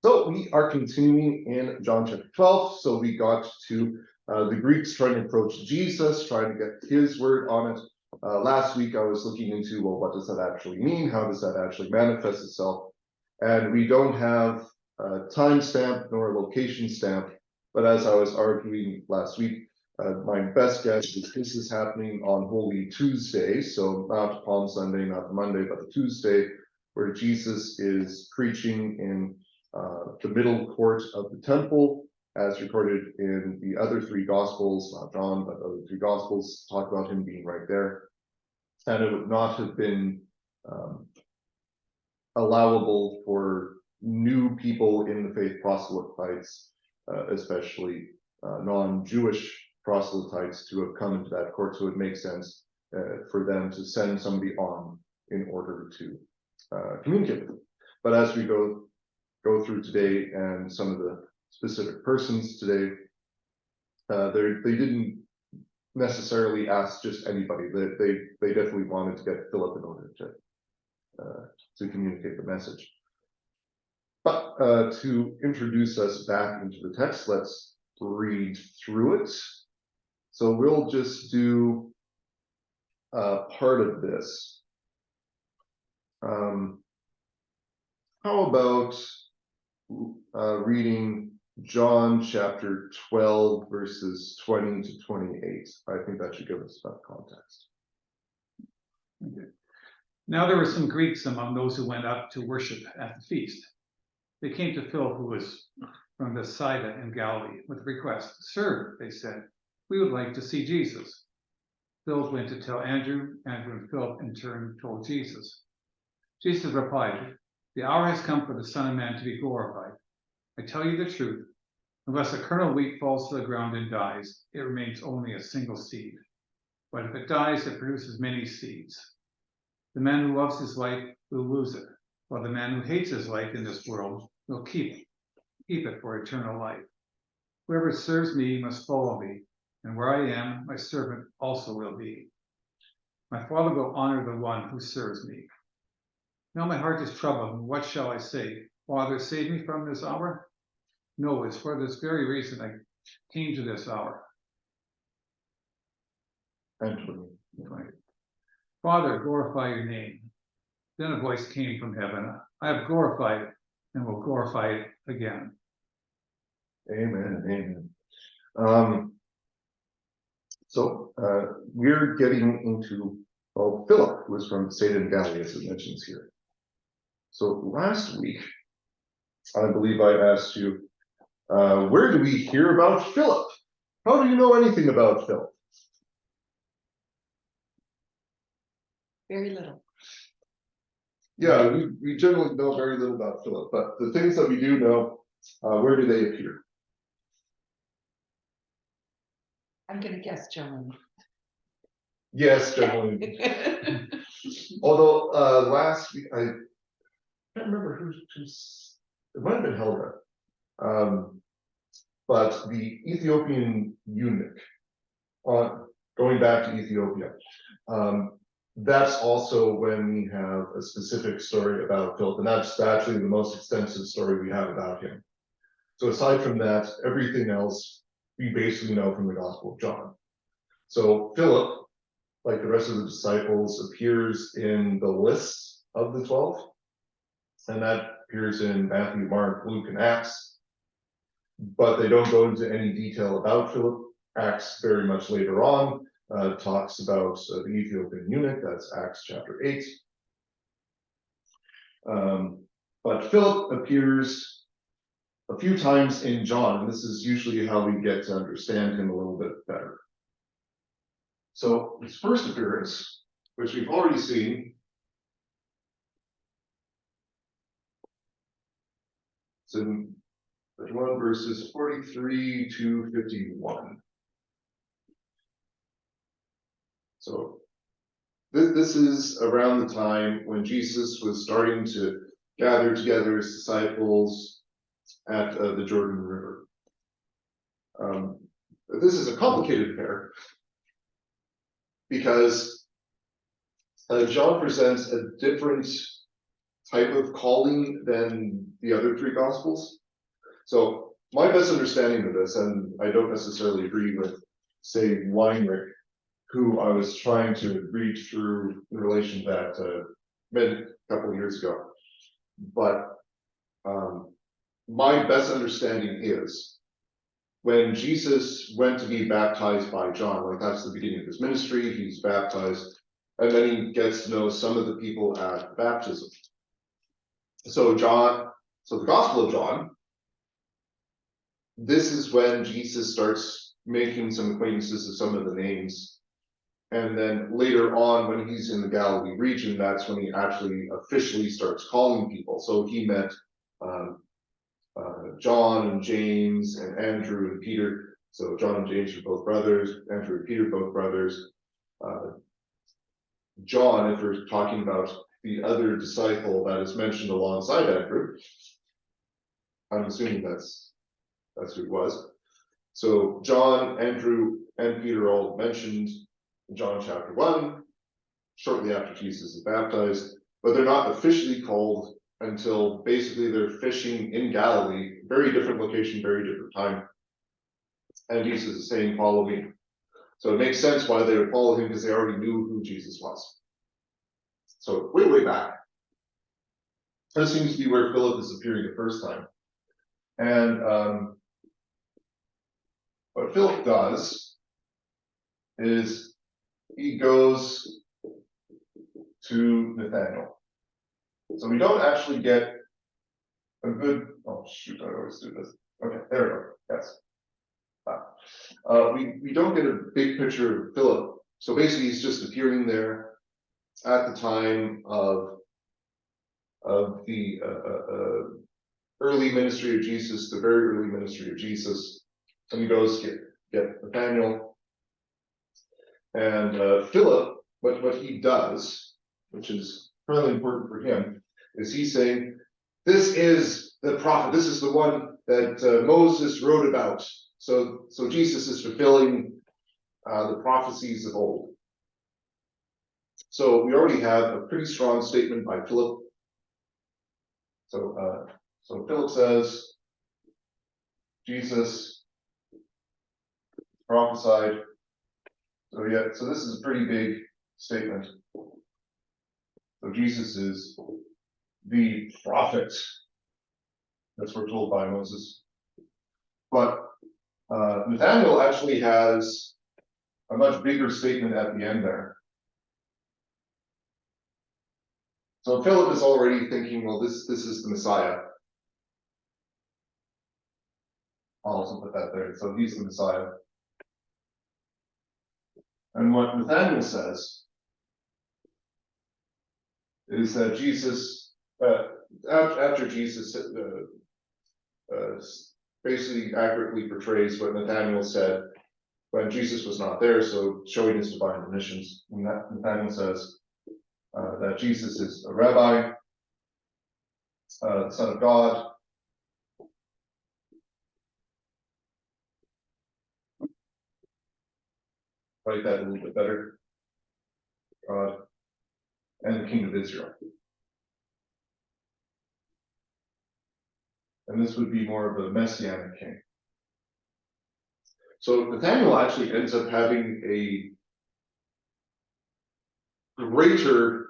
So we are continuing in John chapter 12. So we got to the Greeks trying to approach Jesus, trying to get his word on it. Last week I was looking into, well, what does that actually mean? How does that actually manifest itself? And we don't have a time stamp nor a location stamp. But as I was arguing last week, my best guess is this is happening on Holy Tuesday. So not Palm Sunday, not the Monday, but the Tuesday, where Jesus is preaching in the middle court of the temple, as recorded in the other three Gospels, not John, but the other three Gospels talk about him being right there. And it would not have been allowable for new people in the faith proselytes, especially non-Jewish proselytes, to have come into that court. So it makes sense for them to send somebody on in order to communicate with them. But as we go through today and some of the specific persons today, they didn't necessarily ask just anybody. They definitely wanted to get Philip in order to communicate the message. But to introduce us back into the text, let's read through it. So we'll just do part of this. How about reading John chapter 12, verses 20 to 28. I think that should give us enough context. Okay. Now there were some Greeks among those who went up to worship at the feast. They came to Philip, who was from Bethsaida in Galilee, with a request. "Sir," they said, "we would like to see Jesus." Philip went to tell Andrew. Andrew and Philip in turn told Jesus. Jesus replied, "The hour has come for the Son of Man to be glorified. I tell you the truth, unless a kernel of wheat falls to the ground and dies, it remains only a single seed. But if it dies, it produces many seeds. The man who loves his life will lose it, while the man who hates his life in this world will keep it for eternal life. Whoever serves me must follow me, and where I am, my servant also will be. My Father will honor the one who serves me. Now my heart is troubled, and what shall I say? Father, save me from this hour? No, it's for this very reason I came to this hour." "Father, glorify your name." Then a voice came from heaven, "I have glorified it and will glorify it again." Amen. So we're getting into Philip, who is from Bethsaida in Galilee, as it mentions here. So last week, I believe I asked you, where do we hear about Philip? How do you know anything about Philip? Very little. Yeah, we generally know very little about Philip, but the things that we do know, where do they appear? I'm going to guess John. Yes, generally. Although last week, I can't remember who's it might have been Helga. But the Ethiopian eunuch, going back to Ethiopia, that's also when we have a specific story about Philip, and that's actually the most extensive story we have about him. So aside from that, everything else we basically know from the Gospel of John. So Philip, like the rest of the disciples, appears in the list of the 12, and that appears in Matthew, Mark, Luke, and Acts. But they don't go into any detail about Philip. Acts very much later on talks about the Ethiopian eunuch. That's Acts chapter 8. But Philip appears a few times in John, and this is usually how we get to understand him a little bit better. So his first appearance, which we've already seen, it's in 31 verses 43 to 51. So this is around the time when Jesus was starting to gather together his disciples at the Jordan River. This is a complicated affair because John presents a different type of calling than the other three gospels. So my best understanding of this, and I don't necessarily agree with, say, Weinrich, who I was trying to read through in relation to that a couple of years ago. But my best understanding is when Jesus went to be baptized by John, like that's the beginning of his ministry, he's baptized, and then he gets to know some of the people at baptism. So the Gospel of John, this is when Jesus starts making some acquaintances of some of the names. And then later on, when he's in the Galilee region, that's when he actually officially starts calling people. So he met John and James and Andrew and Peter. So John and James are both brothers, Andrew and Peter both brothers. John, if we're talking about the other disciple that is mentioned alongside Andrew, I'm assuming that's who it was. So John, Andrew, and Peter all mentioned in John chapter 1, shortly after Jesus is baptized, but they're not officially called until basically they're fishing in Galilee, very different location, very different time. And Jesus is saying, follow me. So it makes sense why they would follow him, because they already knew who Jesus was. So way, way back. This seems to be where Philip is appearing the first time. And what Philip does is he goes to Nathanael. So we don't actually get a good, oh shoot, I always do this. Okay, there we go, yes. We don't get a big picture of Philip. So basically he's just appearing there at the time of the early ministry of Jesus, the very early ministry of Jesus. And he goes get Nathanael. And Philip, what he does, which is really important for him, is he's saying, this is the prophet, this is the one that Moses wrote about. So Jesus is fulfilling the prophecies of old. So we already have a pretty strong statement by Philip. So Philip says, Jesus prophesied. So this is a pretty big statement. So Jesus is the prophet. That's what we're told by Moses. But Nathanael actually has a much bigger statement at the end there. So Philip is already thinking, well, this is the Messiah. I'll also put that there. So he's the Messiah. And what Nathanael says is that Jesus, after Jesus basically accurately portrays what Nathanael said when Jesus was not there, so showing his divine omniscience. And Nathanael says that Jesus is a rabbi, the Son of God. Write that a little bit better. God and the King of Israel. And this would be more of a messianic king. So Nathanael actually ends up having a greater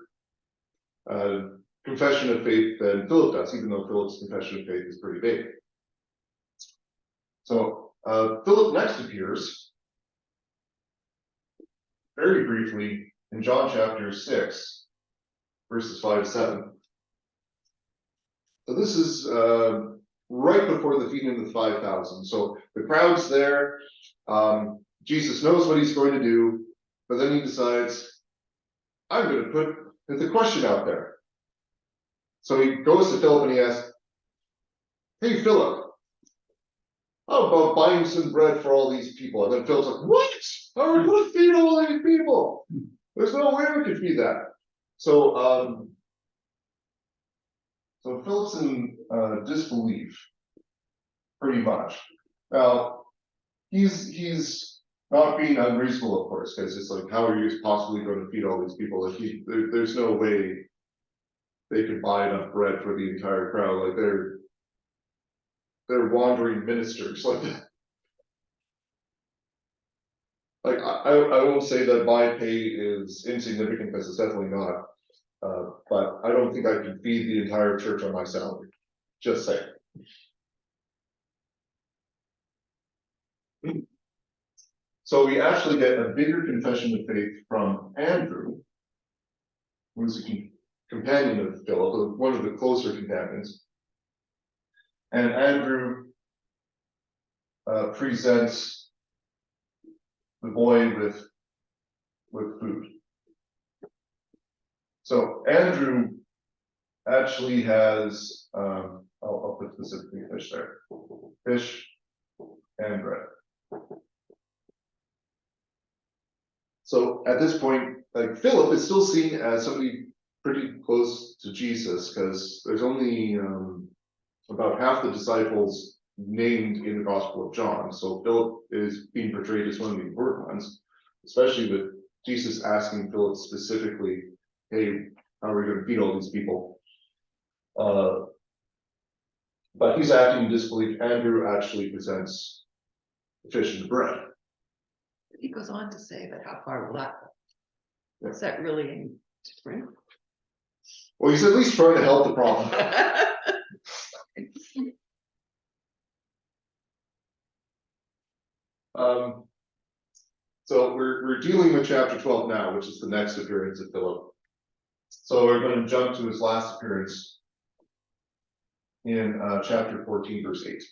confession of faith than Philip does, even though Philip's confession of faith is pretty big. So Philip next appears very briefly in John chapter 6, verses 5 to 7. So this is right before the feeding of the 5,000. So the crowd's there. Jesus knows what he's going to do, but then he decides, I'm going to put the question out there. So he goes to Philip and he asks, hey, Philip, how about buying some bread for all these people? And then Philip's like, what? How are we going to feed all these people? There's no way we could feed that. So Philip's in disbelief, pretty much. Now, he's not being unreasonable, of course, because it's like, how are you possibly going to feed all these people? Like there's no way they could buy enough bread for the entire crowd. Like they're wandering ministers. Like I won't say that my pay is insignificant, because it's definitely not. But I don't think I can feed the entire church on my salary. Just saying. So we actually get a bigger confession of faith from Andrew, who's a companion of Philip, one of the closer companions. And Andrew presents the boy with food. So Andrew actually has, I'll put specifically fish there, fish and bread. So at this point, like, Philip is still seen as somebody pretty close to Jesus, because there's only about half the disciples named in the Gospel of John. So Philip is being portrayed as one of the important ones, especially with Jesus asking Philip specifically, hey, how are we going to feed all these people? But he's acting in disbelief. Andrew actually presents the fish and the bread. He goes on to say, but how far will that go? Is that really any different? Well, he's at least trying to help the problem. So we're dealing with chapter 12 now, which is the next appearance of Philip. So we're going to jump to his last appearance in chapter 14, verse 8.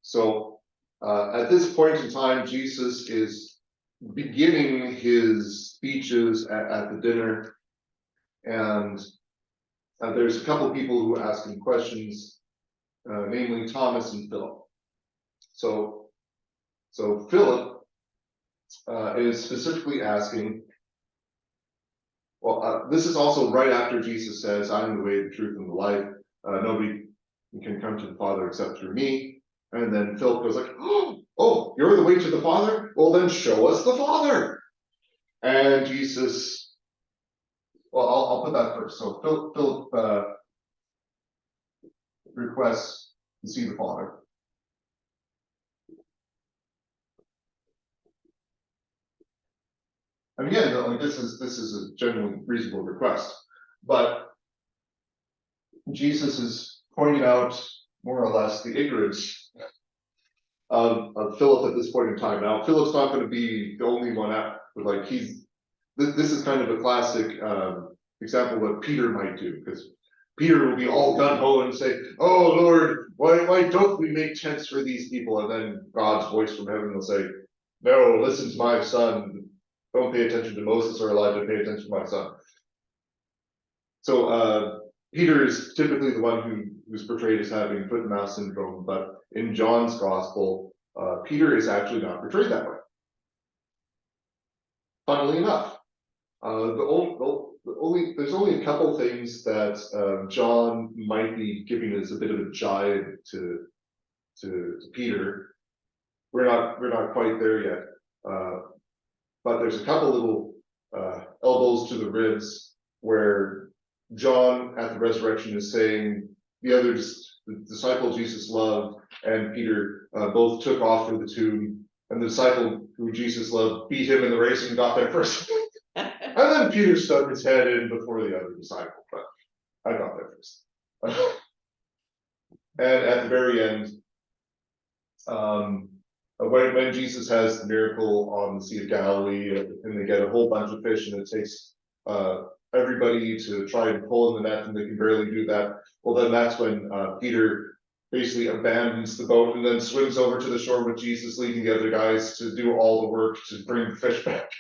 So at this point in time, Jesus is beginning his speeches at the dinner, and there's a couple people who ask him questions, namely Thomas and Philip. So Philip is specifically asking, well, this is also right after Jesus says, I'm the way, the truth, and the life. Nobody can come to the Father except through me. And then Philip goes like, oh, you're the way to the Father? Well, then show us the Father. And Jesus, well, I'll put that first. So Philip requests to see the Father. And again, like, this is a generally reasonable request, but Jesus is pointing out more or less the ignorance of Philip at this point in time. Now, Philip's not going to be the only one out, but like this is kind of a classic example of what Peter might do, because Peter will be all gung-ho and say, oh Lord, why don't we make tents for these people? And then God's voice from heaven will say, no, listen to my son. Don't pay attention to Moses or Elijah, pay attention to my son. So Peter is typically the one who's portrayed as having foot and mouth syndrome, but in John's gospel, Peter is actually not portrayed that way. Funnily enough, there's only a couple things that John might be giving as a bit of a jibe to Peter. We're not quite there yet. But there's a couple little elbows to the ribs where John at the resurrection is saying the disciple Jesus loved and Peter both took off for the tomb, and the disciple who Jesus loved beat him in the race and got there first. And then Peter stuck his head in before the other disciple, but I got there first. And at the very end, when Jesus has the miracle on the Sea of Galilee, and they get a whole bunch of fish, and it takes everybody to try and pull in the net, and they can barely do that. Well, then that's when Peter basically abandons the boat and then swims over to the shore with Jesus, leaving the other guys to do all the work to bring the fish back.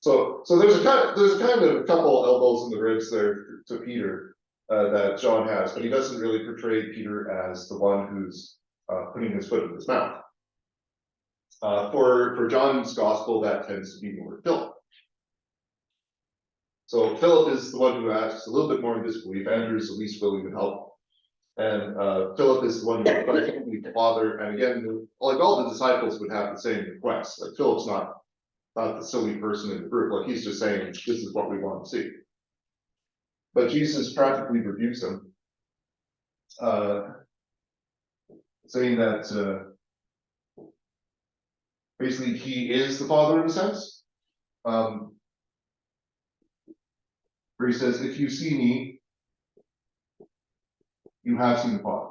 So there's a kind of a couple elbows in the ribs there to Peter that John has, but he doesn't really portray Peter as the one who's putting his foot in his mouth. For John's gospel, that tends to be more Philip. So Philip is the one who asks a little bit more in disbelief. Andrew is the least willing to help. And Philip is the one who requests to meet the Father. And again, like all the disciples would have the same request. Like Philip's not the silly person in the group. Like he's just saying, this is what we want to see. but Jesus practically rebukes him, saying that basically he is the Father in a sense. Where he says, if you see me, you have seen the Father.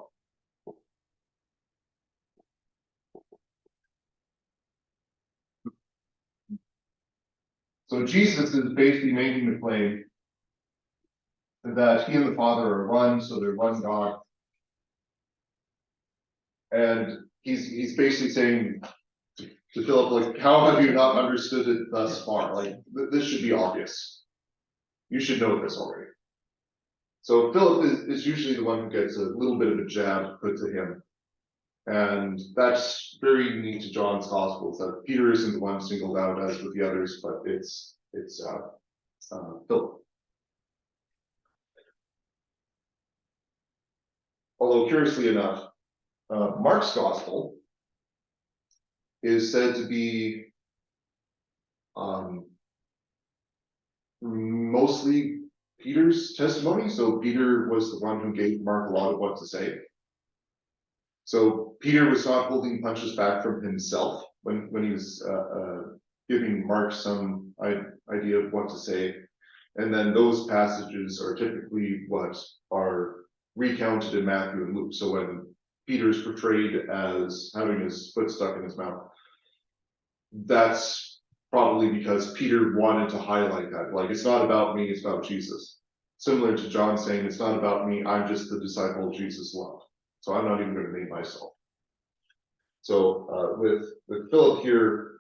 So Jesus is basically making the claim that he and the Father are one, so they're one God. And he's basically saying to Philip, like, how have you not understood it thus far? Like, this should be obvious. You should know this already. So Philip is usually the one who gets a little bit of a jab put to him. And that's very unique to John's Gospels, that Peter isn't the one singled out as with the others, but it's Philip. Although curiously enough, Mark's Gospel is said to be mostly Peter's testimony. So Peter was the one who gave Mark a lot of what to say. So Peter was not holding punches back from himself when he was giving Mark some idea of what to say. And then those passages are typically what are recounted in Matthew and Luke. So when Peter is portrayed as having his foot stuck in his mouth, that's probably because Peter wanted to highlight that. Like, it's not about me, it's about Jesus. Similar to John saying, it's not about me, I'm just the disciple Jesus loved. So I'm not even going to name myself. So with Philip here,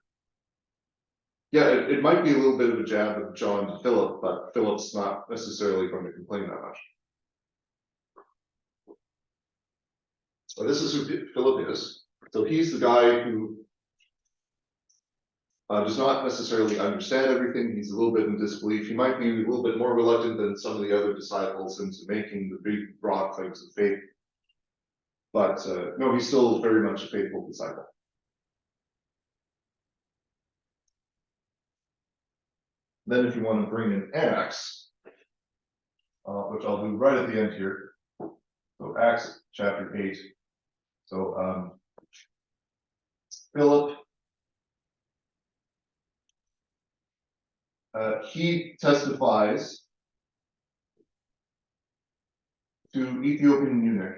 yeah, it might be a little bit of a jab of John to Philip, but Philip's not necessarily going to complain that much. So this is who Philip is. So he's the guy who does not necessarily understand everything. He's a little bit in disbelief. He might be a little bit more reluctant than some of the other disciples into making the big, broad claims of faith. But no, he's still very much a faithful disciple. Then if you want to bring in Acts, which I'll do right at the end here. So Acts chapter 8. So Philip, he testifies to Ethiopian eunuch.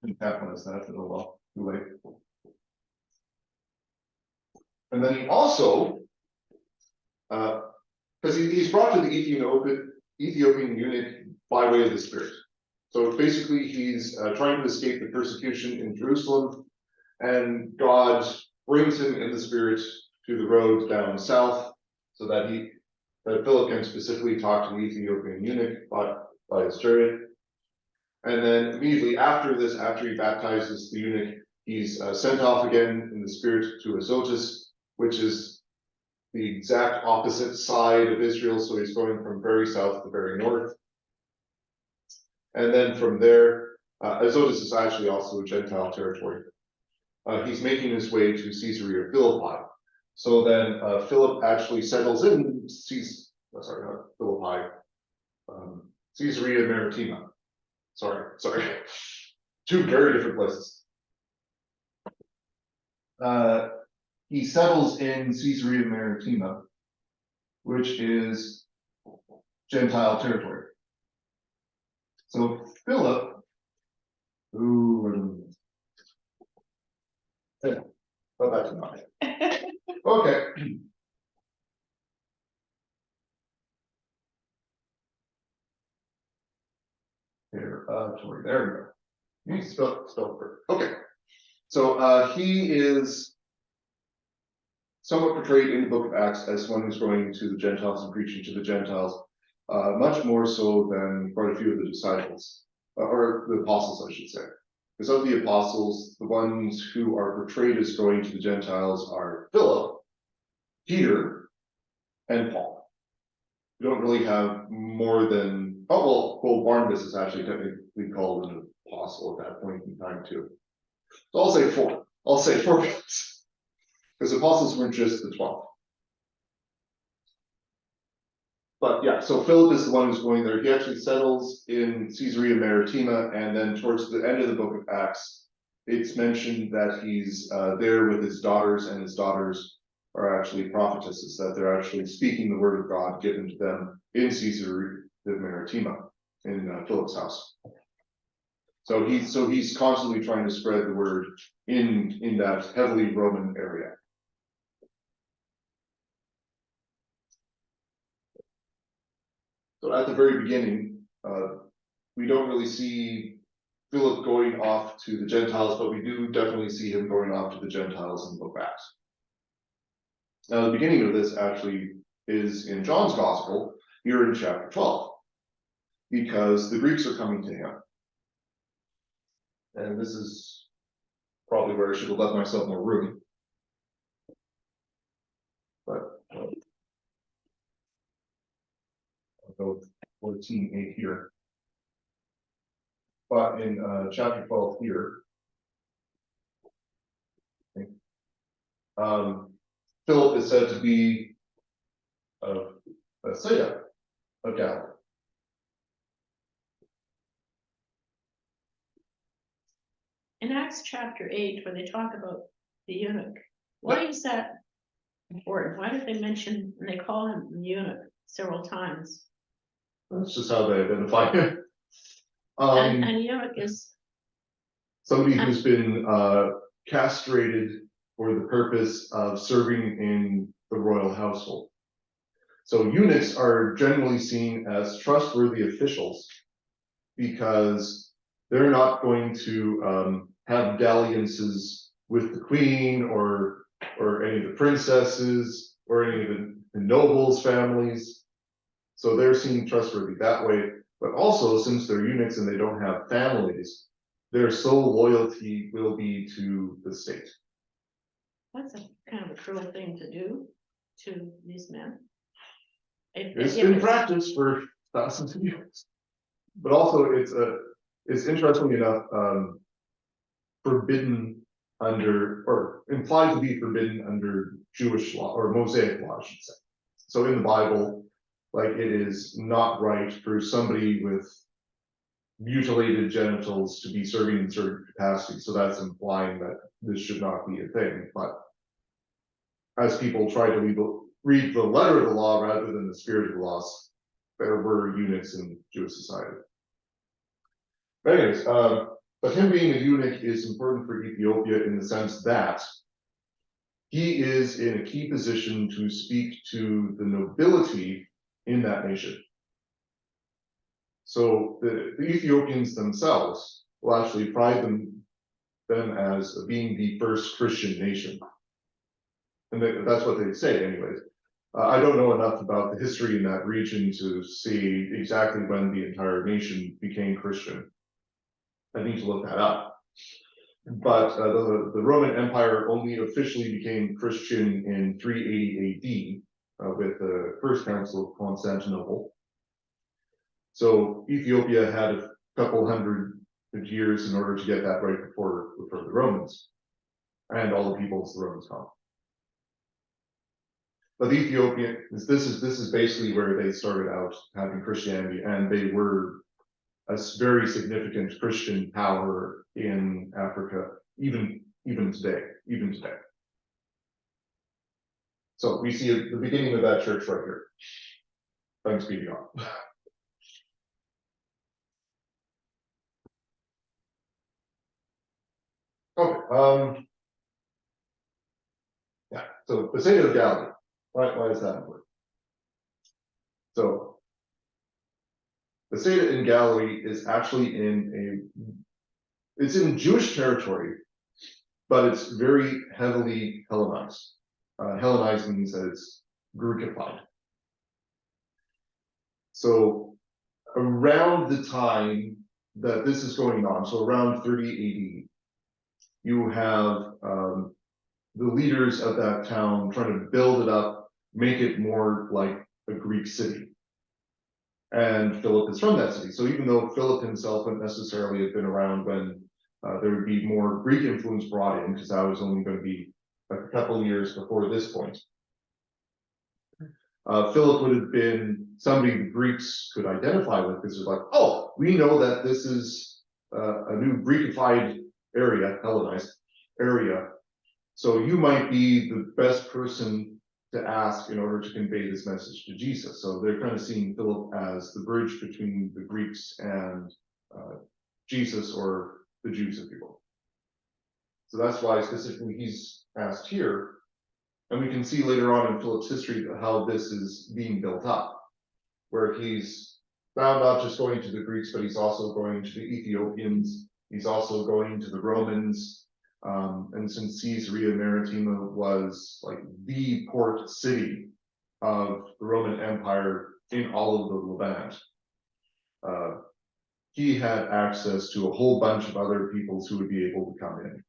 Didn't capitalize that, oh well, too late. And then he also, because he's brought to the Ethiopian eunuch by way of the Spirit. So basically he's trying to escape the persecution in Jerusalem, and God brings him in the Spirit to the road down south, so that Philip can specifically talk to the Ethiopian eunuch by his chariot. And then immediately after this, after he baptizes the eunuch, he's sent off again in the Spirit to Azotus, which is the exact opposite side of Israel. So he's going from very south to very north. And then from there, Azotus is actually also a Gentile territory. He's making his way to Caesarea Philippi. So then Philip actually settles in Caesarea Maritima. Sorry. Two very different places. He settles in Caesarea Maritima, which is Gentile territory. So Philip, go back to mine. Okay. Here, there we go. You spell first. Okay. So he is somewhat portrayed in the book of Acts as one who's going to the Gentiles and preaching to the Gentiles, much more so than quite a few of the disciples, or the apostles, I should say. Because of the apostles, the ones who are portrayed as going to the Gentiles are Philip, Peter, and Paul. We don't really have more than, well, Barnabas is actually technically called an apostle at that point in time too. So I'll say four. Because apostles weren't just the 12. But yeah, so Philip is the one who's going there. He actually settles in Caesarea Maritima, and then towards the end of the book of Acts, it's mentioned that he's there with his daughters, and his daughters are actually prophetesses, that they're actually speaking the word of God given to them in Caesarea Maritima, in Philip's house. So he's constantly trying to spread the word in that heavily Roman area. So at the very beginning, we don't really see Philip going off to the Gentiles, but we do definitely see him going off to the Gentiles in the book of Acts. Now, the beginning of this actually is in John's Gospel, here in chapter 12, because the Greeks are coming to him. And this is probably where I should have left myself more room. But I'll go 14:8 here. But in chapter 12 here, Philip is said to be a Bethsaida of Galilee. In Acts chapter 8, when they talk about the eunuch, why is that important? Why did they mention, and they call him the eunuch several times? That's just how they identify him. And eunuch is, Somebody who's been castrated for the purpose of serving in the royal household. So eunuchs are generally seen as trustworthy officials because they're not going to have dalliances with the queen or any of the princesses or any of the nobles' families. So they're seen trustworthy that way. But also, since they're eunuchs and they don't have families, their sole loyalty will be to the state. that's a kind of a cruel thing to do to these men. It's been practiced for thousands of years. But also, it's interestingly enough forbidden under, or implied to be forbidden under Jewish law or Mosaic law, I should say. So in the Bible, like, it is not right for somebody with mutilated genitals to be serving in certain capacity. So that's implying that this should not be a thing. But as people try to read the letter of the law rather than the spirit of the laws, there were eunuchs in Jewish society. But anyways, but him being a eunuch is important for Ethiopia in the sense that he is in a key position to speak to the nobility in that nation. So the Ethiopians themselves will actually pride them as being the first Christian nation. And that's what they say anyways. I don't know enough about the history in that region to see exactly when the entire nation became Christian. I need to look that up. But the Roman Empire only officially became Christian in 380 AD with the First Council of Constantinople. So Ethiopia had a couple hundred years in order to get that right before the Romans and all the peoples the Romans conquered. But the Ethiopian, this is basically where they started out having Christianity, and they were a very significant Christian power in Africa, even today. So we see the beginning of that church right here. Thanks be to God. Okay. Yeah. So Bethsaida of Galilee. Why is that important? So Bethsaida in Galilee is actually it's in Jewish territory, but it's very heavily Hellenized. Hellenized means that it's Greekified. So around the time that this is going on, so around 30 AD, you have the leaders of that town trying to build it up, make it more like a Greek city. And Philip is from that city. So even though Philip himself wouldn't necessarily have been around when there would be more Greek influence brought in, because that was only going to be a couple years before this point. Philip would have been somebody the Greeks could identify with, because they're like, oh, we know that this is a new Greekified area, Hellenized area. So you might be the best person to ask in order to convey this message to Jesus. So they're kind of seeing Philip as the bridge between the Greeks and Jesus, or the Jews, if you will. So that's why specifically he's asked here. And we can see later on in Philip's history how this is being built up, where he's now not just going to the Greeks, but he's also going to the Ethiopians. He's also going to the Romans. And since Caesarea Maritima was like the port city of the Roman Empire in all of the Levant, he had access to a whole bunch of other peoples who would be able to come in.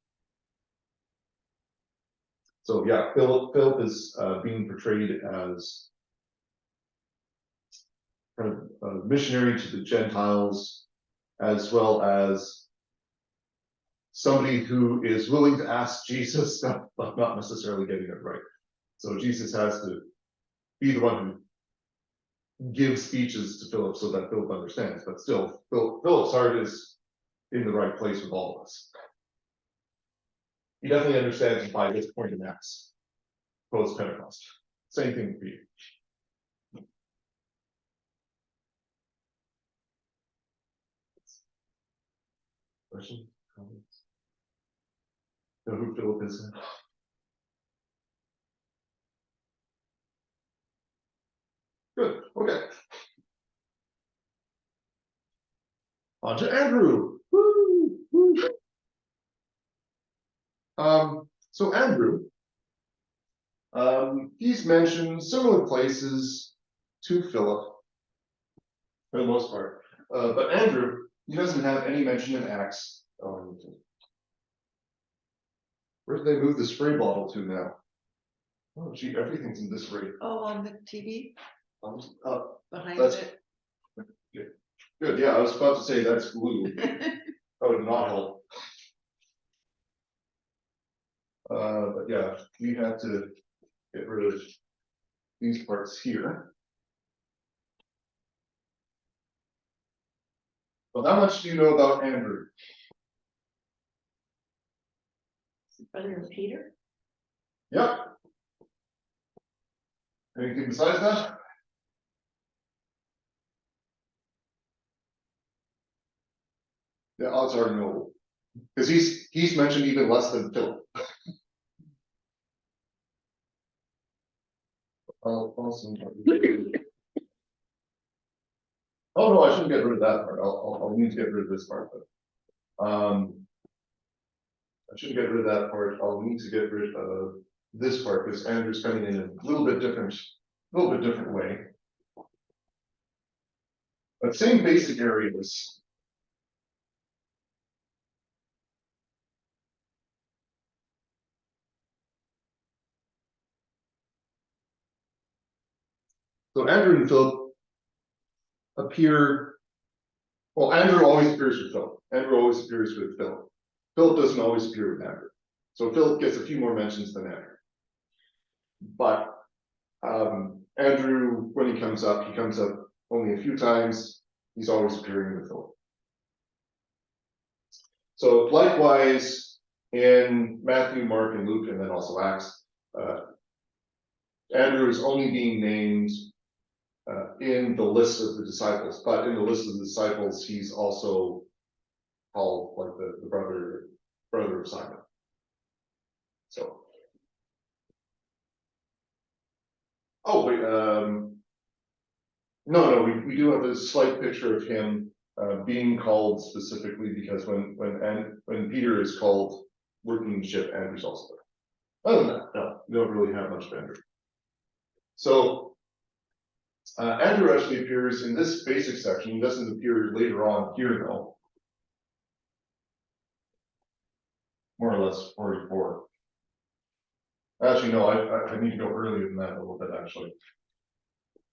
So yeah, Philip is being portrayed as kind of a missionary to the Gentiles, as well as somebody who is willing to ask Jesus stuff, but not necessarily getting it right. So Jesus has to be the one who gives speeches to Philip so that Philip understands, but still, Philip's heart is in the right place with all of us. He definitely understands by this point in Acts, post-Pentecost. Same thing for you. Question? Comments? Know who Philip is? Good, okay. On to Andrew. Woo, woo. So Andrew, he's mentioned similar places to Philip for the most part, but Andrew, he doesn't have any mention in Acts. Where did they move the spray bottle to now? Oh gee, everything's in this rate. Oh, on the TV behind That's it. good. Yeah, I was about to say that's glue. That would not help. But yeah, we have to get rid of these parts here. Well, how much do you know about Andrew? Brother of Peter? Yep. Anything besides that? The odds are no, because he's mentioned even less than Philip. Awesome. Oh no, I shouldn't get rid of that part. I'll need to get rid of this part, but I shouldn't get rid of that part. I'll need to get rid of this part because Andrew's coming in a little bit different way. But same basic areas. So Andrew and Philip appear. Well, Andrew always appears with Philip. Andrew always appears with Philip. Philip doesn't always appear with Andrew. So Philip gets a few more mentions than Andrew. But Andrew, when he comes up only a few times. He's always appearing with Philip. So likewise, in Matthew, Mark, and Luke, and then also Acts, Andrew is only being named in the list of the disciples, but in the list of the disciples, he's also called like the brother of Simon. So, oh wait, no, we do have a slight picture of him being called specifically because when Peter is called working the ship, Andrew's also there. Other than that, no, we don't really have much of Andrew. So Andrew actually appears in this basic section. He doesn't appear later on here though. More or less 44. Actually, no, I need to go earlier than that a little bit actually.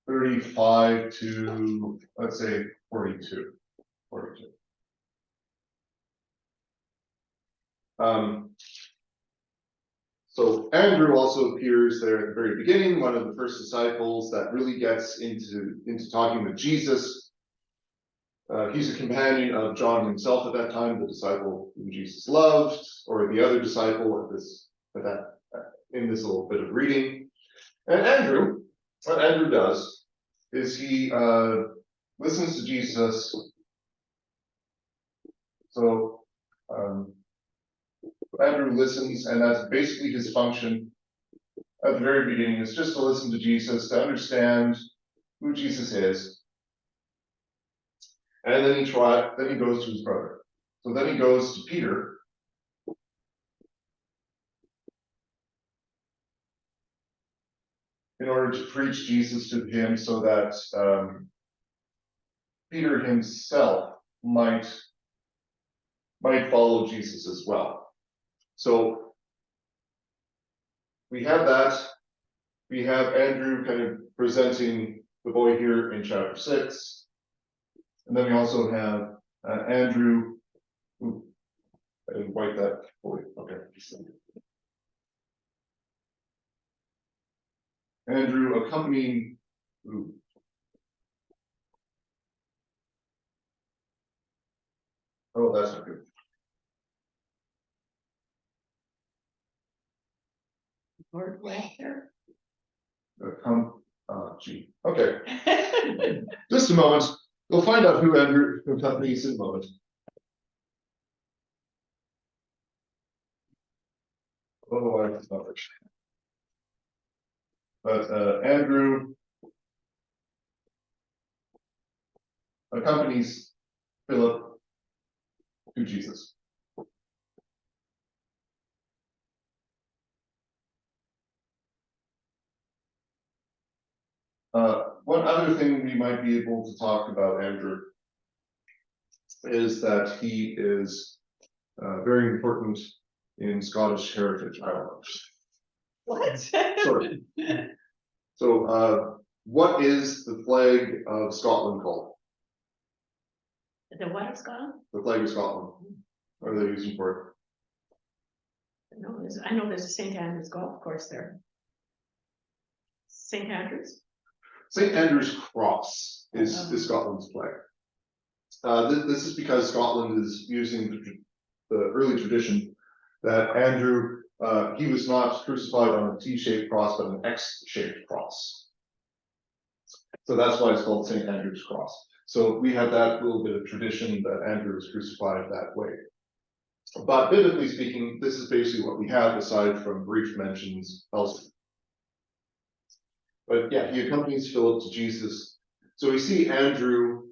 35 to, let's say, 42. 42. So Andrew also appears there at the very beginning, one of the first disciples that really gets into talking with Jesus. He's a companion of John himself at that time, the disciple whom Jesus loved, or the other disciple in this little bit of reading. And Andrew, what Andrew does is he listens to Jesus. So Andrew listens, and that's basically his function at the very beginning, is just to listen to Jesus, to understand who Jesus is. And then he goes to his brother. So then he goes to Peter. In order to preach Jesus to him so that Peter himself might follow Jesus as well. So we have that. We have Andrew kind of presenting the boy here in chapter 6. And then we also have Andrew. Ooh, I didn't write that boy. Okay. Andrew accompanying. Ooh. Oh, that's not good. Word way there. Gee. Okay. Just a moment. We'll find out who Andrew accompanies in a moment. Otherwise, not rich. But Andrew accompanies Philip to Jesus. One other thing we might be able to talk about Andrew is that he is very important in Scottish heritage. I don't know. What? Sorry. So, what is the flag of Scotland called? The what is gone? The flag of Scotland. What are they using for it? I know there's a St. Andrew's golf course there. St. Andrew's? St. Andrew's Cross is Scotland's flag. This is because Scotland is using the early tradition that Andrew, he was not crucified on a T-shaped cross, but an X-shaped cross. So that's why it's called St. Andrew's Cross. So we have that little bit of tradition that Andrew was crucified that way. But biblically speaking, this is basically what we have aside from brief mentions elsewhere. But yeah, he accompanies Philip to Jesus. So we see Andrew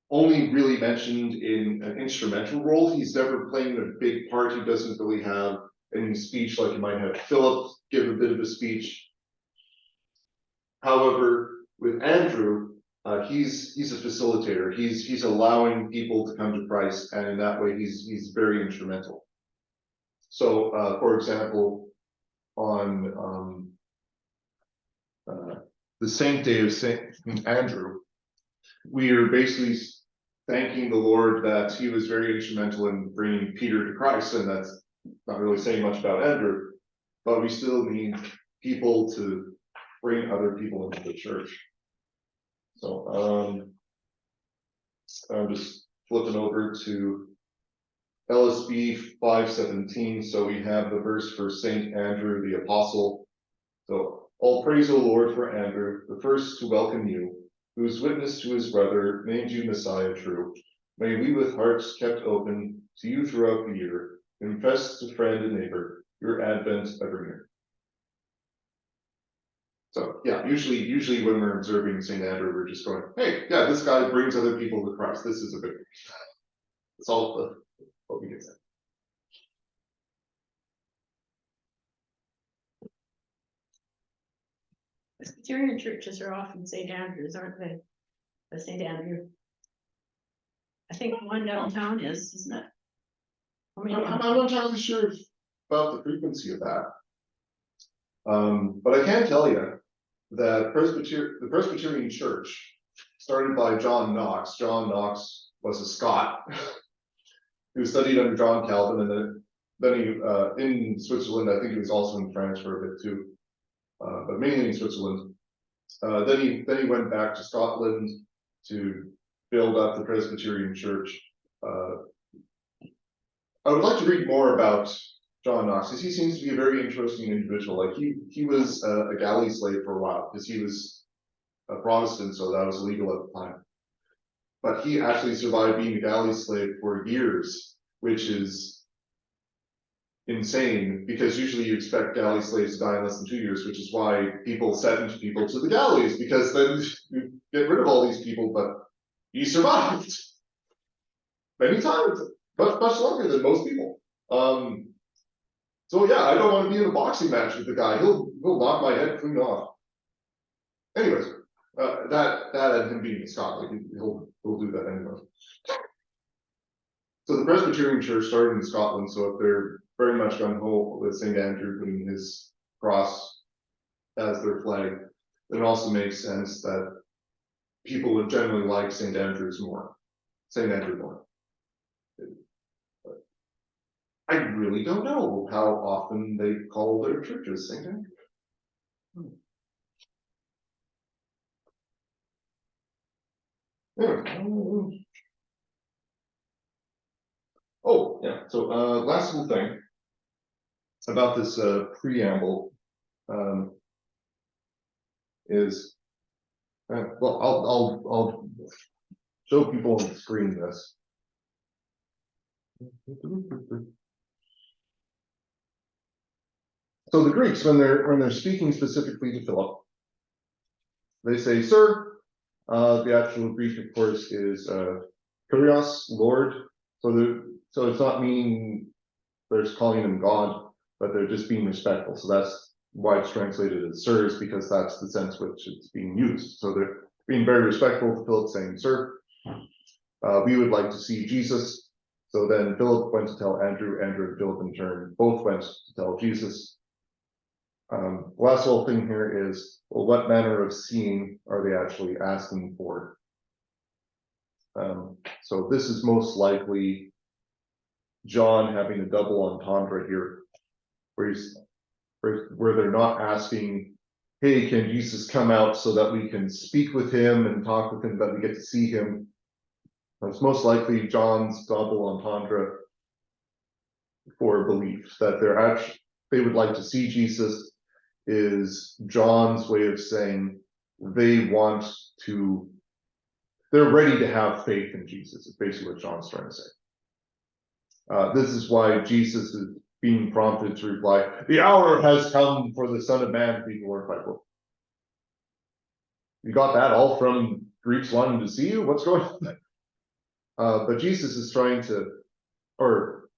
only really mentioned in an instrumental role. He's never playing a big part. He doesn't really have any speech like you might have Philip give a bit of a speech. However, with Andrew, he's a facilitator. He's allowing people to come to Christ, and in that way, he's very instrumental. So, for example, on the Saint Day of Saint Andrew, we are basically thanking the Lord that he was very instrumental in bringing Peter to Christ, and that's not really saying much about Andrew, but we still need people to bring other people into the church. So I'm just flipping over to LSB 517. So we have the verse for Saint Andrew the Apostle. So all praise, O Lord, for Andrew, the first to welcome you, whose witness to his brother named you Messiah true. May we with hearts kept open to you throughout the year, confess to friend and neighbor, your advent ever near. So yeah, usually when we're observing St. Andrew, we're just going, hey, yeah, this guy brings other people to Christ. This is a good thing. That's all what we can say. Presbyterian churches are often St. Andrews, aren't they? The St. Andrew. I think one downtown is, isn't it? I'm not entirely sure about the frequency of that. But I can tell you that the Presbyterian Church, started by John Knox. John Knox was a Scot who studied under John Calvin and then in Switzerland, I think he was also in France for a bit too, but mainly in Switzerland. Then he went back to Scotland to build up the Presbyterian Church. I would like to read more about John Knox, because he seems to be a very interesting individual. Like he was a galley slave for a while, because he was a Protestant, so that was illegal at the time. But he actually survived being a galley slave for years, which is insane, because usually you expect galley slaves to die in less than 2 years, which is why people sentence people to the galleys, because then you get rid of all these people, but he survived many times, much longer than most people. So yeah, I don't want to be in a boxing match with the guy. He'll knock my head clean off. Anyways, that and him being in Scotland, he'll do that anyway. So the Presbyterian Church started in Scotland, so if they're very much gung ho with St. Andrew putting his cross as their flag, then it also makes sense that people would generally like St. Andrew more. I really don't know how often they call their churches St. Andrew. Yeah. Oh, yeah. So last little thing about this preamble is well, I'll show people on the screen this. So the Greeks, when they're speaking specifically to Philip, they say, "Sir." The actual Greek, of course, is Kyrios, Lord. So it's not meaning they're just calling him God, but they're just being respectful. So that's why it's translated as sirs, because that's the sense which it's being used. So they're being very respectful to Philip, saying, "Sir, we would like to see Jesus." So then Philip went to tell Andrew, Andrew and Philip in turn both went to tell Jesus. Last little thing here is, well, what manner of seeing are they actually asking for? So this is most likely John having a double entendre here, where they're not asking, "Hey, can Jesus come out so that we can speak with him and talk with him, that we get to see him?" It's most likely John's double entendre for belief, that they would like to see Jesus, is John's way of saying they're ready to have faith in Jesus, is basically what John's trying to say. This is why Jesus is being prompted to reply, "The hour has come for the Son of Man to be glorified." Well, you got that all from Greeks wanting to see you? What's going on? But Jesus is trying to, or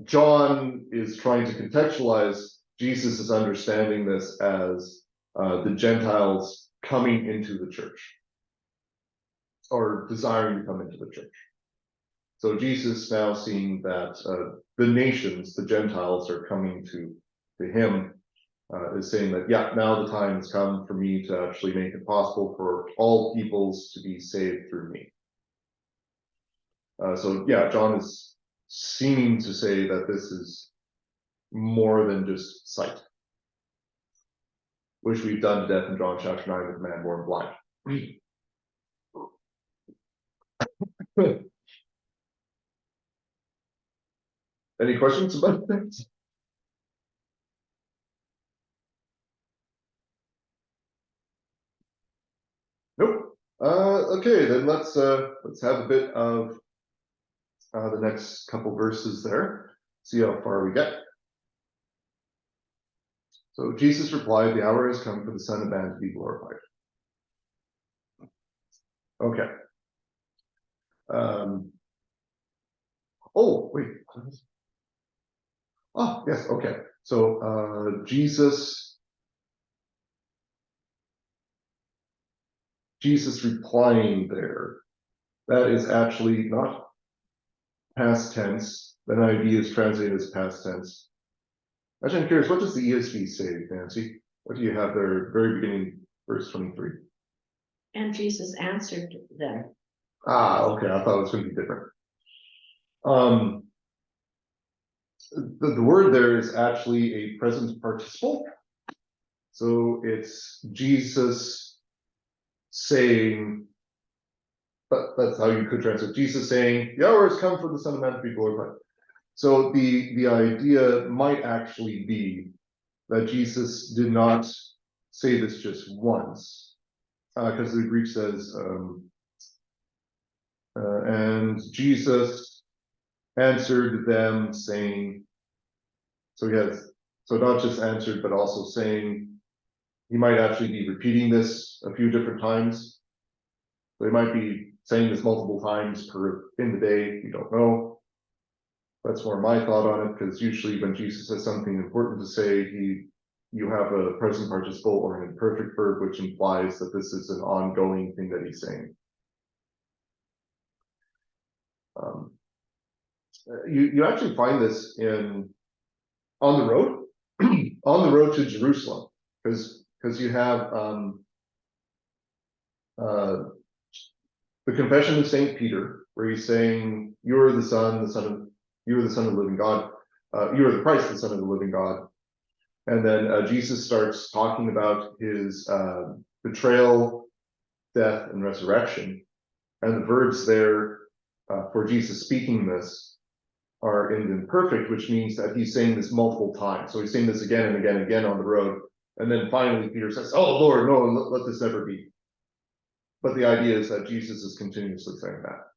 John is trying to contextualize Jesus' understanding this as the Gentiles coming into the church, or desiring to come into the church. So Jesus now seeing that the nations, the Gentiles, are coming to him, is saying that, yeah, now the time has come for me to actually make it possible for all peoples to be saved through me. So yeah, John is seeming to say that this is more than just sight, which we've done to death in John chapter 9 with the man born blind. Any questions about things? Nope. Okay, then let's have a bit of the next couple verses there. See how far we get. So Jesus replied, "The hour has come for the Son of Man to be glorified." Okay. Oh, wait. Oh, yes, okay. So Jesus replying there, that is actually not past tense. The NIV is translated as past tense. Actually, I'm curious, what does the ESV say, Nancy? What do you have there, very beginning, verse 23? And Jesus answered them. Ah, okay, I thought it was going to be different. The word there is actually a present participle. So it's Jesus saying, but that's how you could translate Jesus saying, the hour has come for the Son of Man to be glorified. So the idea might actually be that Jesus did not say this just once, because the Greek says, and Jesus answered them saying, so not just answered, but also saying, he might actually be repeating this a few different times. They might be saying this multiple times in the day, you don't know. That's more my thought on it, because usually when Jesus has something important to say, you have a present participle or an imperfect verb, which implies that this is an ongoing thing that he's saying. You actually find this on the road, on the road to Jerusalem, because you have the confession of Saint Peter, where he's saying, "You are the Son of the living God. You are the Christ, the Son of the living God." And then Jesus starts talking about his betrayal, death, and resurrection. And the verbs there for Jesus speaking this are in imperfect, which means that he's saying this multiple times. So he's saying this again and again and again on the road. And then finally Peter says, "Oh Lord, no, let this never be." But the idea is that Jesus is continuously saying that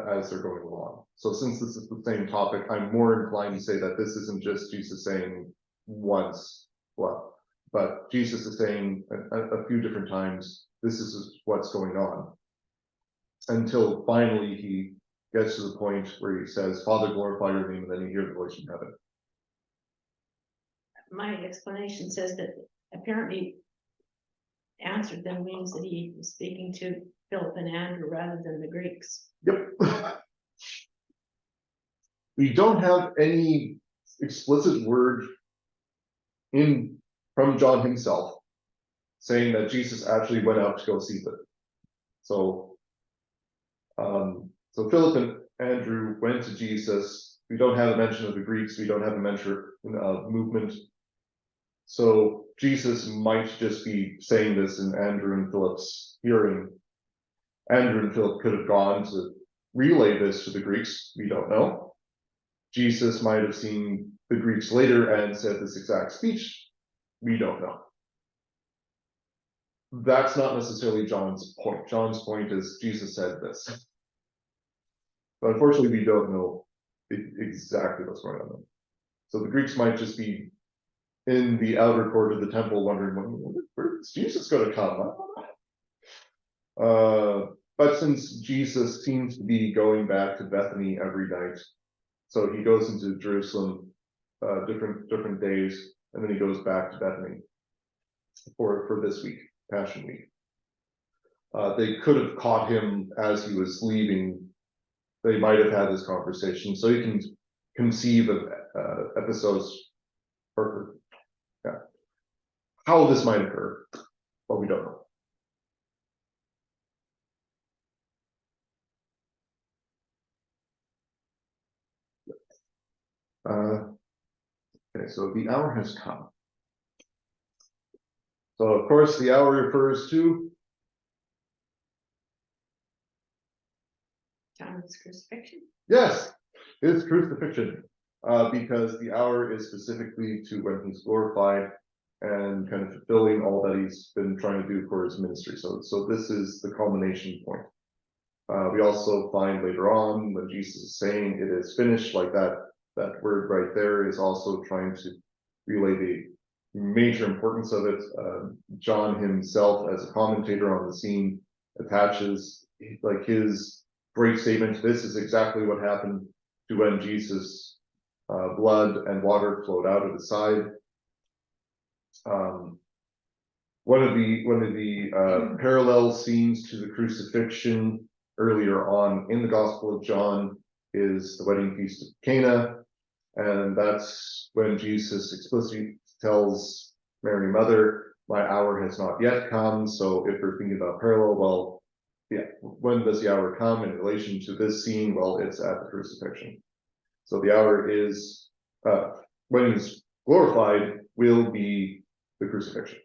as they're going along. So since this is the same topic, I'm more inclined to say that this isn't just Jesus saying once, but Jesus is saying a few different times, this is what's going on, until finally he gets to the point where he says, "Father, glorify your name," and then you hear the voice from heaven. My explanation says that apparently answered them means that he was speaking to Philip and Andrew rather than the Greeks. Yep. We don't have any explicit word from John himself saying that Jesus actually went out to go see them. So Philip and Andrew went to Jesus. We don't have a mention of the Greeks. We don't have a mention of movement. So Jesus might just be saying this in Andrew and Philip's hearing. Andrew and Philip could have gone to relay this to the Greeks. We don't know. Jesus might have seen the Greeks later and said this exact speech. We don't know. That's not necessarily John's point. John's point is Jesus said this. But unfortunately, we don't know exactly what's going on. So the Greeks might just be in the outer court of the temple wondering, where's Jesus going to come? But since Jesus seems to be going back to Bethany every night, so he goes into Jerusalem different days, and then he goes back to Bethany for this week, Passion Week. They could have caught him as he was leaving. They might have had this conversation, so you can conceive of episodes or how this might occur, but we don't know. Okay, so the hour has come. So of course the hour refers to John's crucifixion. Yes, his crucifixion, because the hour is specifically to when he's glorified and kind of fulfilling all that he's been trying to do for his ministry. So this is the culmination point. We also find later on when Jesus is saying it is finished, like that word right there is also trying to relay the major importance of it. John himself, as a commentator on the scene, attaches like his great statement. This is exactly what happened to when Jesus' blood and water flowed out of his side. One of the parallel scenes to the crucifixion earlier on in the Gospel of John is the wedding feast of Cana, and that's when Jesus explicitly tells Mary Mother, "My hour has not yet come." So if we're thinking about parallel, well, yeah, when does the hour come in relation to this scene? Well, it's at the crucifixion. So the hour is when he's glorified, will be the crucifixion.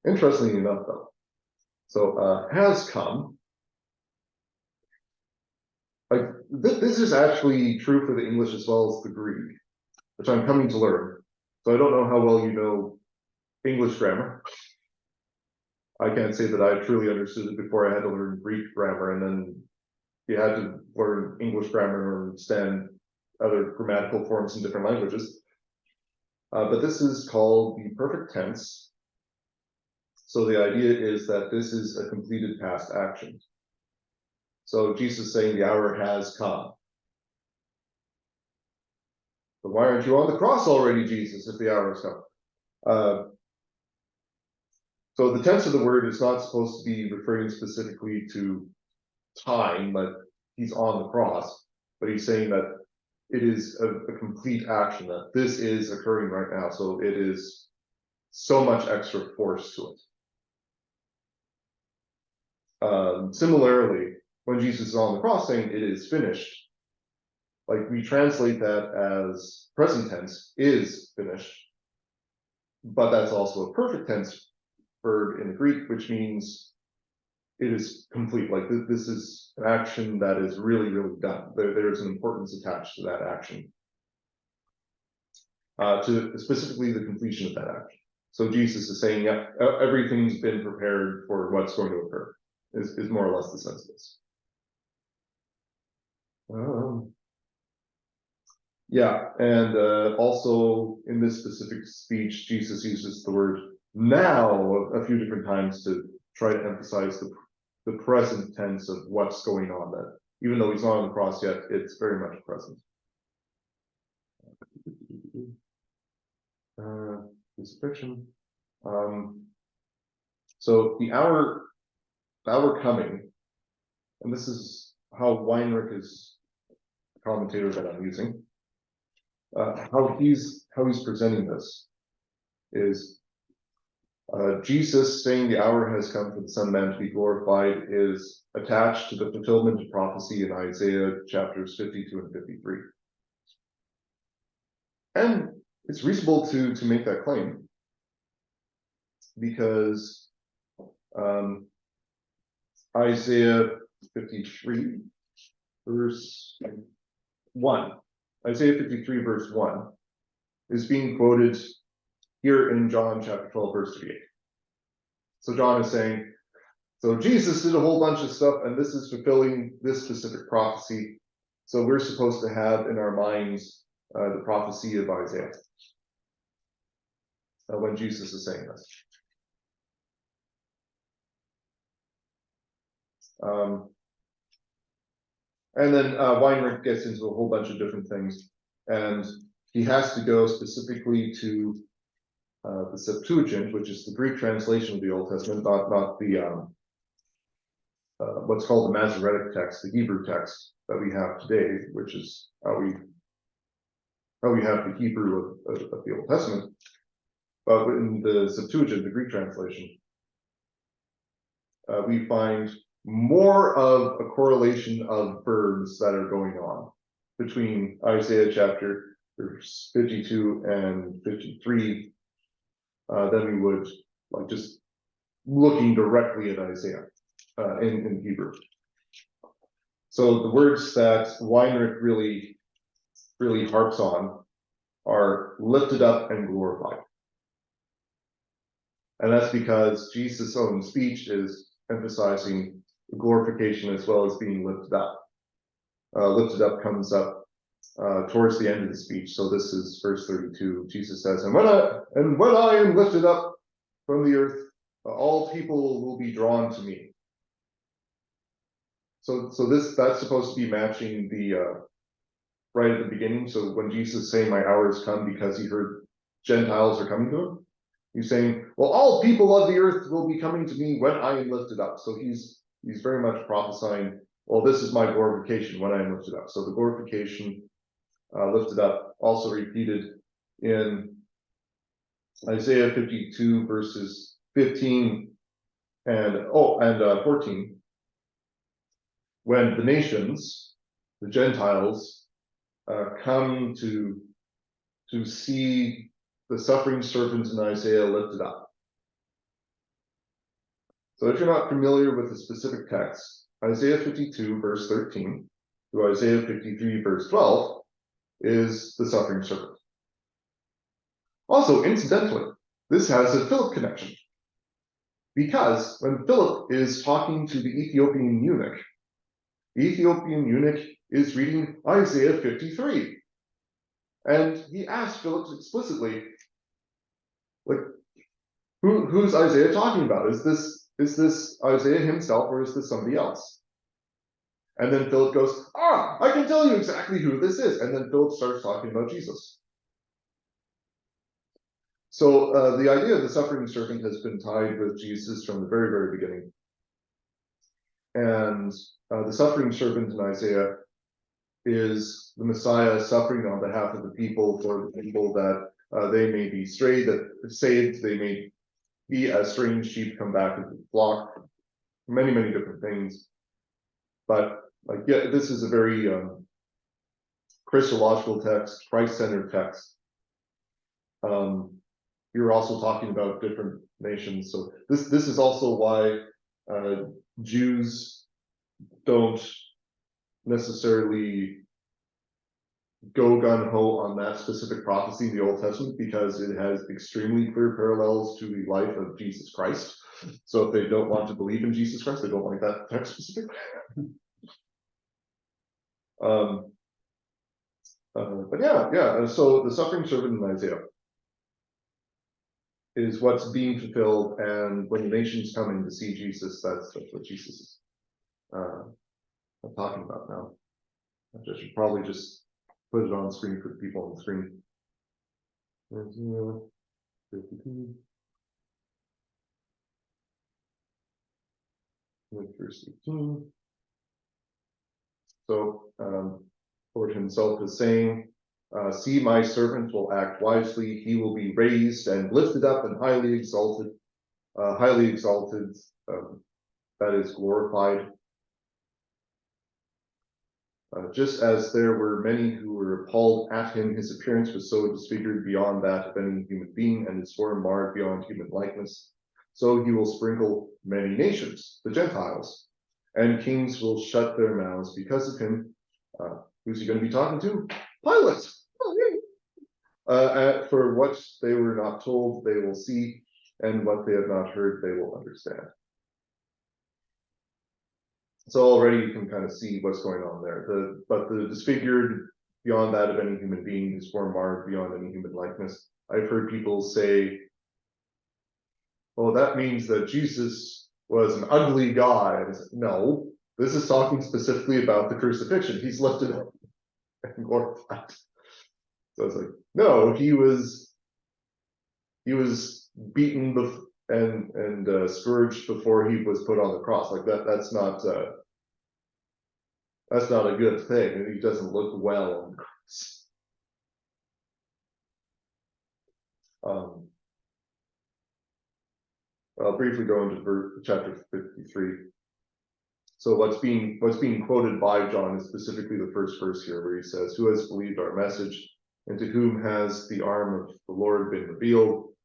Interestingly enough, though, so has come. Like this is actually true for the English as well as the Greek, which I'm coming to learn. So I don't know how well you know English grammar. I can't say that I truly understood it before I had to learn Greek grammar, and then you had to learn English grammar and understand other grammatical forms in different languages. But this is called the perfect tense. So the idea is that this is a completed past action. So Jesus saying the hour has come. But why aren't you on the cross already, Jesus, if the hour has come? So the tense of the word is not supposed to be referring specifically to time, but he's on the cross. But he's saying that it is a complete action, that this is occurring right now. So it is so much extra force to it. Similarly, when Jesus is on the cross saying it is finished, like we translate that as present tense, is finished, but that's also a perfect tense verb in the Greek, which means it is complete. Like this is an action that is really, really done. There's an importance attached to that action, to specifically the completion of that action. So Jesus is saying, yeah, everything's been prepared for what's going to occur, is more or less the sense of this. Yeah, and also in this specific speech, Jesus uses the word now a few different times to try to emphasize the present tense of what's going on. That even though he's not on the cross yet, it's very much present. Crucifixion. So the hour coming, and this is how Weinrich is a commentator that I'm using. How he's presenting this is Jesus saying the hour has come for the Son of Man to be glorified is attached to the fulfillment of prophecy in Isaiah chapters 52 and 53. And it's reasonable to make that claim because Isaiah 53 verse 1. Isaiah 53 verse 1 is being quoted here in John chapter 12 verse 38. So John is saying, so Jesus did a whole bunch of stuff and this is fulfilling this specific prophecy. So we're supposed to have in our minds the prophecy of Isaiah when Jesus is saying this. And then Weinrich gets into a whole bunch of different things, and he has to go specifically to the Septuagint, which is the Greek translation of the Old Testament, not the what's called the Masoretic text, the Hebrew text that we have today, which is how we have the Hebrew of the Old Testament. But in the Septuagint, the Greek translation, we find more of a correlation of verbs that are going on between Isaiah chapter verse 52 and 53 than we would like just looking directly at Isaiah in Hebrew. So the words that Weinrich really harps on are lifted up and glorified. And that's because Jesus' own speech is emphasizing the glorification as well as being lifted up. Lifted up comes up towards the end of the speech. So this is verse 32. Jesus says, and when I am lifted up from the earth, all people will be drawn to me. So that's supposed to be matching the right at the beginning. So when Jesus is saying my hour has come because he heard Gentiles are coming to him, he's saying, well, all people of the earth will be coming to me when I am lifted up. So he's very much prophesying, well, this is my glorification when I am lifted up. So the glorification lifted up also repeated in Isaiah 52 verses 15 and 14, when the nations the Gentiles come to see the suffering servant in Isaiah lifted up. So if you're not familiar with the specific text, Isaiah 52 verse 13 to Isaiah 53 verse 12 is the suffering servant. Also, incidentally, this has a Philip connection, because when Philip is talking to the Ethiopian eunuch is reading Isaiah 53. And he asked Philip explicitly, like, who's Isaiah talking about? Is this Isaiah himself, or is this somebody else? And then Philip goes, I can tell you exactly who this is. And then Philip starts talking about Jesus. So the idea of the suffering servant has been tied with Jesus from the very, very beginning. And the suffering servant in Isaiah is the Messiah suffering on behalf of the people, for the people that they may be saved, they may be as strange sheep come back into the flock, many, many different things. But like, yeah, this is a very Christological text, Christ-centered text. You're also talking about different nations, so this is also why Jews don't necessarily go gung-ho on that specific prophecy in the Old Testament, because it has extremely clear parallels to the life of Jesus Christ. So if they don't want to believe in Jesus Christ, they don't like that text specifically. But yeah, so the suffering servant in Isaiah is what's being fulfilled, and when the nations come in to see Jesus, that's what Jesus is talking about now. I should probably just put it on screen for the people on the screen. Isaiah 52. Verse 18. So, Lord himself is saying, see, my servant will act wisely, he will be raised and lifted up and highly exalted, that is glorified. Just as there were many who were appalled at him, his appearance was so disfigured beyond that of any human being, and his form marred beyond human likeness. So he will sprinkle many nations, the Gentiles, and kings will shut their mouths because of him. Who's he going to be talking to? Pilate. For what they were not told, they will see, and what they have not heard, they will understand. So already you can kind of see what's going on there. But the disfigured beyond that of any human being, his form marred beyond any human likeness. I've heard people say, well, that means that Jesus was an ugly guy. And it's, no, this is talking specifically about the crucifixion. He's lifted up and glorified. So it's like, no, he was beaten and scourged before he was put on the cross. Like that's not a good thing. He doesn't look well on the cross. I'll briefly go into chapter 53. So what's being quoted by John is specifically the first verse here, where he says, "Who has believed our message, and to whom has the arm of the Lord been revealed?"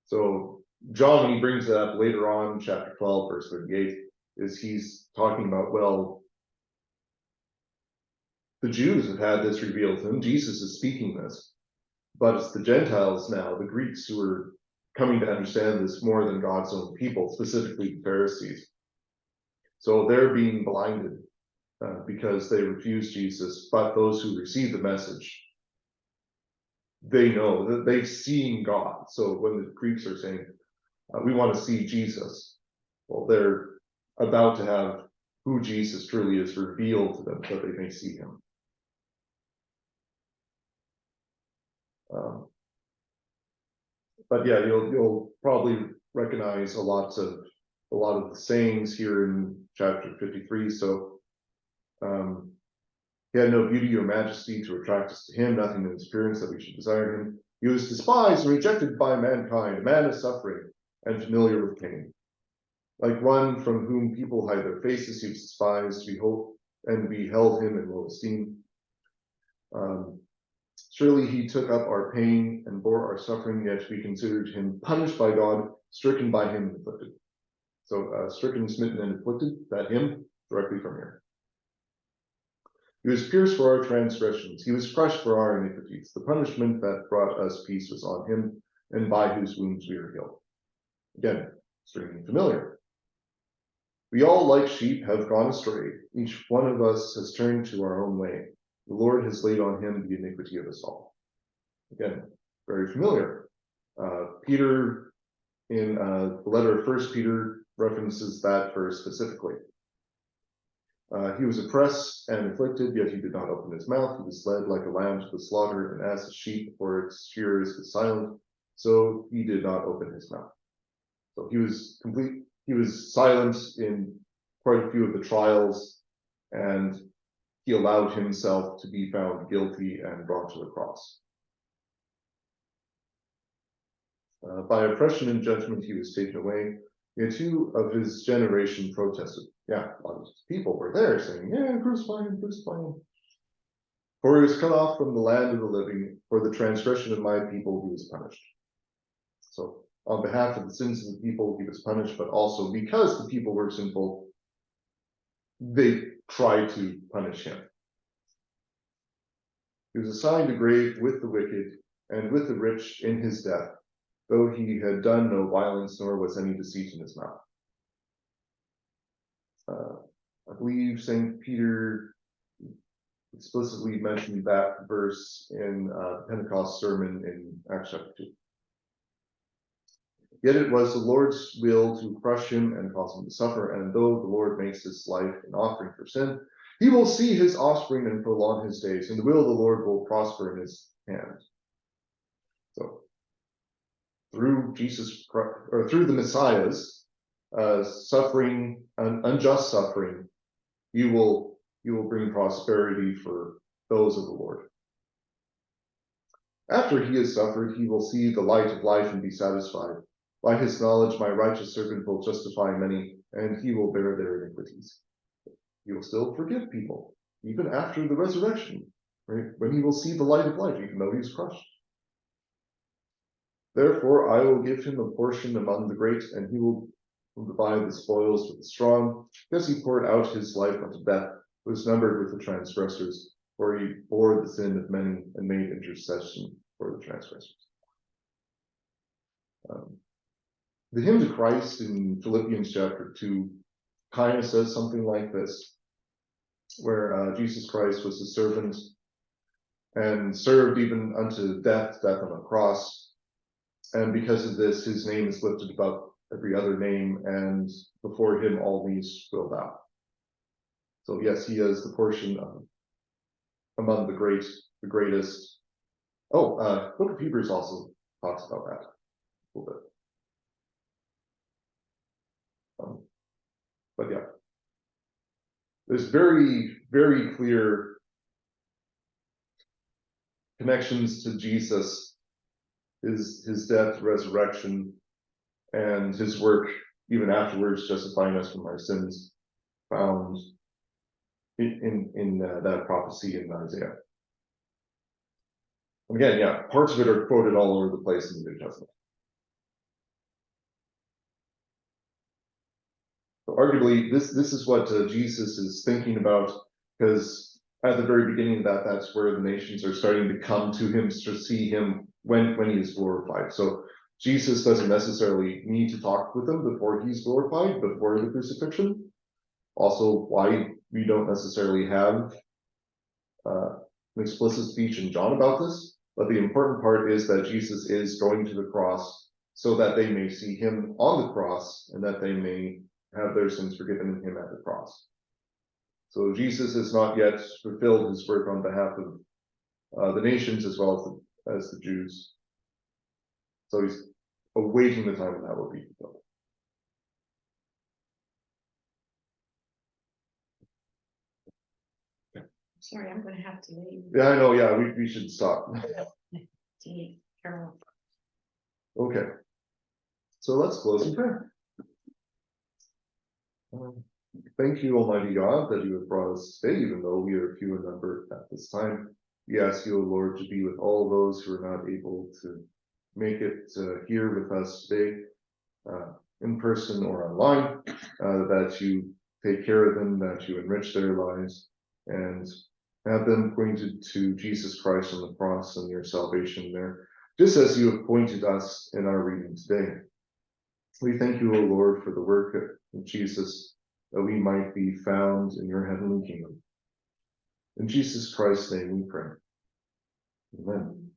So John, when he brings that up later on, chapter 12, verse 38, he's talking about, well, the Jews have had this revealed to them. Jesus is speaking this, but it's the Gentiles now, the Greeks, who are coming to understand this more than God's own people, specifically the Pharisees. So they're being blinded because they refuse Jesus, but those who receive the message, they know that they've seen God. So when the Greeks are saying, we want to see Jesus, well, they're about to have who Jesus truly is revealed to them, so that they may see him. But yeah, you'll probably recognize a lot of the sayings here in chapter 53. So he had no beauty or majesty to attract us to him, nothing in his appearance that we should desire him. He was despised and rejected by mankind, a man of suffering and familiar with pain. Like one from whom people hide their faces, he was despised. and we held him in low esteem. Surely he took up our pain and bore our suffering, yet we considered him punished by God, stricken by him, and afflicted. So stricken, smitten, and afflicted, that him, directly from here. He was pierced for our transgressions, he was crushed for our iniquities. The punishment that brought us peace was on him, and by whose wounds we are healed. Again, extremely familiar. We all, like sheep, have gone astray. Each one of us has turned to our own way. The Lord has laid on him the iniquity of us all. Again, very familiar. Peter, in the letter of 1 Peter, references that verse specifically. He was oppressed and afflicted, yet he did not open his mouth. He was led like a lamb to the slaughter, and as a sheep for its shearers was silent, so he did not open his mouth. So he was silent in quite a few of the trials, and he allowed himself to be found guilty and brought to the cross. By oppression and judgment he was taken away. Yet two of his generation protested. Yeah, a lot of people were there saying, yeah, crucify him, crucify him. For he was cut off from the land of the living. For the transgression of my people he was punished. So on behalf of the sins of the people he was punished, but also because the people were sinful, they tried to punish him. He was assigned a grave with the wicked and with the rich in his death, though he had done no violence, nor was any deceit in his mouth. I believe St. Peter explicitly mentioned that verse in the Pentecost sermon in Acts chapter 2. Yet it was the Lord's will to crush him and cause him to suffer, and though the Lord makes his life an offering for sin, he will see his offspring and prolong his days, and the will of the Lord will prosper in his hand. So, through Jesus Christ, or through the Messiah's suffering, unjust suffering, you will bring prosperity for those of the Lord. After he has suffered, he will see the light of life and be satisfied. By his knowledge, my righteous servant will justify many, and he will bear their iniquities. He will still forgive people, even after the resurrection, right? When he will see the light of life, even though he is crushed. Therefore, I will give him a portion among the great, and he will divide the spoils with the strong, because he poured out his life unto death, was numbered with the transgressors, for he bore the sin of many and made intercession for the transgressors. The hymn to Christ in Philippians chapter 2 kind of says something like this, where Jesus Christ was a servant and served even unto death on a cross. And because of this, his name is lifted above every other name, and before him all knees will bow. So yes, he is the portion among the greatest. Book of Hebrews also talks about that a little bit. But yeah, there's very, very clear connections to Jesus, his death, resurrection, and his work even afterwards, justifying us from our sins, found in that prophecy in Isaiah. And again, yeah, parts of it are quoted all over the place in the New Testament. So arguably, this is what Jesus is thinking about, because at the very beginning of that, that's where the nations are starting to come to him to see him when he is glorified. So Jesus doesn't necessarily need to talk with them before he's glorified, before the crucifixion. Also, why we don't necessarily have an explicit speech in John about this, but the important part is that Jesus is going to the cross so that they may see him on the cross and that they may have their sins forgiven in him at the cross. So Jesus has not yet fulfilled his work on behalf of the nations as well as the Jews. So he's awaiting the time when that will be fulfilled. Sorry, I'm gonna have to leave. Yeah, I know. Yeah, we should stop. See Carol. Okay. So let's close in prayer. Thank you, Almighty God, that you have brought us today, even though we are few in number at this time. We ask you, O Lord, to be with all those who are not able to make it here with us today, in person or online, that you take care of them, that you enrich their lives, and have them pointed to Jesus Christ on the cross and your salvation there, just as you have pointed us in our reading today. We thank you, O Lord, for the work of Jesus, that we might be found in your heavenly kingdom. In Jesus Christ's name we pray. Amen.